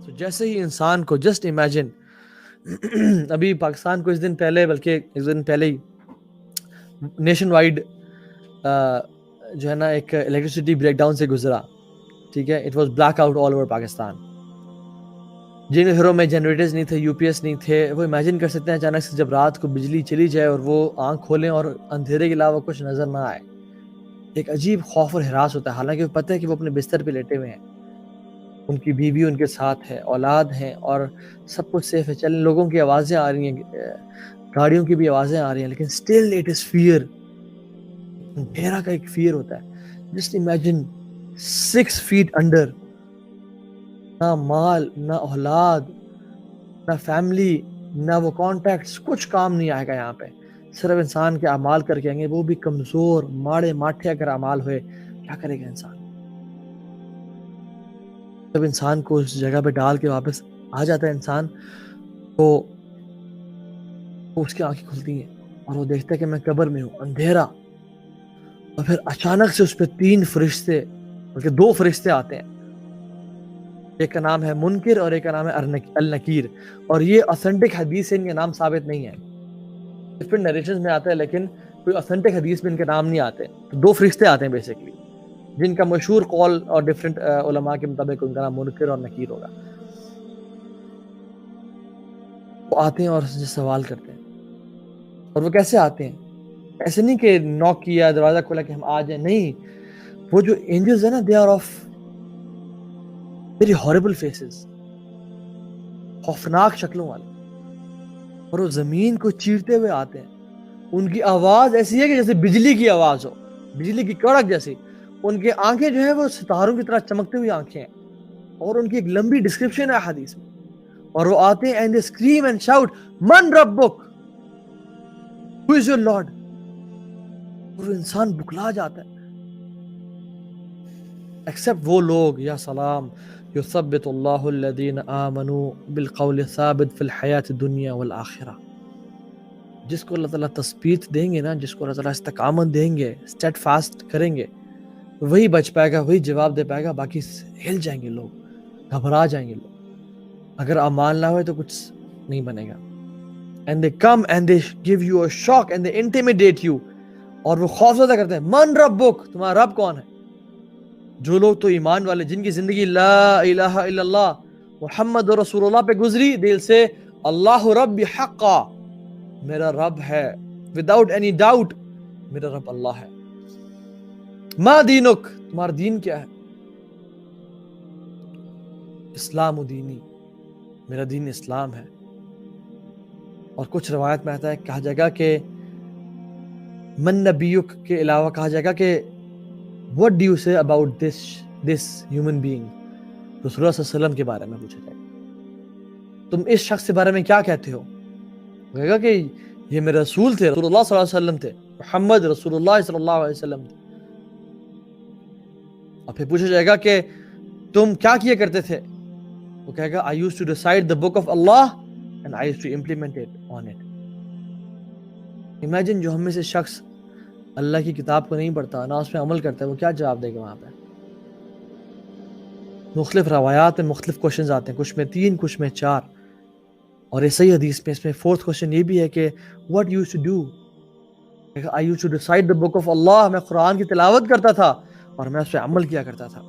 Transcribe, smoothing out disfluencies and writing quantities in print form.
تو جیسے ہی انسان کو جسٹ امیجن ابھی پاکستان کو اس دن پہلے بلکہ اس دن پہلے ہی نیشن وائڈ جو ہے نا ایک الیکٹریسٹی بریک ڈاؤن سے گزرا. ٹھیک ہے, it was black out all over Pakistan. جن گھروں میں جنریٹرز نہیں تھے, یو پی ایس نہیں تھے, وہ امیجن کر سکتے ہیں اچانک سے جب رات کو بجلی چلی جائے اور وہ آنکھ کھولیں اور اندھیرے کے علاوہ کچھ نظر نہ آئے. ایک عجیب خوف اور ہراس ہوتا ہے, حالانکہ وہ پتہ ہے کہ وہ اپنے بستر پہ لیٹے ہوئے ہیں, ان کی بیوی ان کے ساتھ ہے, اولاد ہیں اور سب کچھ سیف ہے. چلنے لوگوں کی آوازیں آ رہی ہیں, گاڑیوں کی بھی آوازیں آ رہی ہیں, لیکن اسٹل اٹ از فیئر. اندھیرا کا ایک فیئر ہوتا ہے. جسٹ امیجن 6 feet انڈر, نہ مال, نہ اولاد, نہ فیملی, نہ وہ کانٹیکٹس, کچھ کام نہیں آئے گا یہاں پہ. صرف انسان کے اعمال کر کے آئیں گے, وہ بھی کمزور ماڑے ماٹھے اگر اعمال ہوئے, کیا کرے گا انسان؟ جب انسان کو اس جگہ پہ ڈال کے واپس آ جاتا ہے انسان, تو اس کی آنکھیں کھلتی ہیں اور وہ دیکھتا ہے کہ میں قبر میں ہوں, اندھیرا. اور پھر اچانک سے اس پہ 3 فرشتے بلکہ 2 فرشتے آتے ہیں. ایک کا نام ہے منکر اور ایک کا نام ہے النکیر, اور یہ اوتھینٹک حدیث سے ان کا نام ثابت نہیں ہے. ڈفرنٹ نریشنز میں آتا ہے لیکن کوئی اوتھینٹک حدیث میں ان کے نام نہیں آتے. تو 2 فرشتے آتے ہیں بیسیکلی, جن کا مشہور قول اور ڈفرنٹ علماء کے مطابق ان کا نام منکر اور نکیر ہوگا. وہ آتے ہیں اور اس سے سوال کرتے ہیں. اور وہ کیسے آتے ہیں؟ ایسے نہیں کہ نوک کیا, دروازہ کھولا کہ ہم آ جائیں, نہیں. وہ جو اینجلز ہیں نا, they are of very horrible faces, خوفناک شکلوں والے, اور وہ زمین کو چیرتے ہوئے آتے ہیں. ان کی آواز ایسی ہے کہ جیسے بجلی کی آواز ہو, بجلی کی کڑک جیسی. ان کی آنکھیں جو ہیں وہ ستاروں کی طرح چمکتی ہوئی آنکھیں ہیں, اور ان کی ایک لمبی ڈسکرپشن ہے حدیث میں. اور وہ آتے ہیں and they scream and shout, من ربک, who is your lord. اور انسان بکلا جاتا ہے. ایکسپٹ وہ لوگ, یا سلام, یثبت اللہ الذین آمنوا بالقول الثابت فی الحیات الدنیا والآخرہ. جس کو اللہ تعالیٰ تثبیت دیں گے نا, جس کو اللہ تعالیٰ استقامت دیں گے, اسٹیڈ فاسٹ کریں گے, وہی بچ پائے گا, وہی جواب دے پائے گا. باقی ہل جائیں گے لوگ, گھبرا جائیں گے لوگ. اگر اعمال نہ ہوئے تو کچھ نہیں بنے گا. And they come and they give you a shock and they intimidate you. اور وہ خوف زدہ کرتے ہیں, من ربک, تمہارا رب کون ہے؟ جو لوگ تو ایمان والے, جن کی زندگی لا الہ الا اللہ محمد رسول اللہ پہ گزری, دل سے اللہ رب حقا, میرا رب ہے without any doubt, میرا رب اللہ ہے. ما دینک, تمہارا دین کیا ہے؟ اسلام دینی, میرا دین اسلام ہے. اور کچھ روایت میں آتا ہے, کہا جائے گا کہ من نبیک کے علاوہ کہا جائے گا کہ what do you say about this human being, رسول اللہ صلی اللہ علیہ وسلم کے بارے میں پوچھا جائے گا, تم اس شخص کے بارے میں کیا کہتے ہو؟ کہے گا کہ یہ میرے رسول تھے, رسول اللہ صلی اللہ علیہ وسلم تھے, محمد رسول اللہ صلی اللہ علیہ وسلم تھے. اور پھر پوچھا جائے گا کہ تم کیا کیا کرتے تھے؟ وہ کہے گا I used to recite the book of Allah and I used to implement it on it. Imagine جو ہم میں سے شخص اللہ کی کتاب کو نہیں پڑھتا, نہ اس پہ عمل کرتا ہے, وہ کیا جواب دے گا وہاں پہ؟ مختلف روایات میں مختلف کوشچنز آتے ہیں, کچھ میں 3, کچھ میں 4. اور یہ صحیح حدیث میں اس میں 4th کوشچن یہ بھی ہے کہ what you used to do. I used to recite the book of Allah, میں قرآن کی تلاوت کرتا تھا اور میں اس پہ عمل کیا کرتا تھا.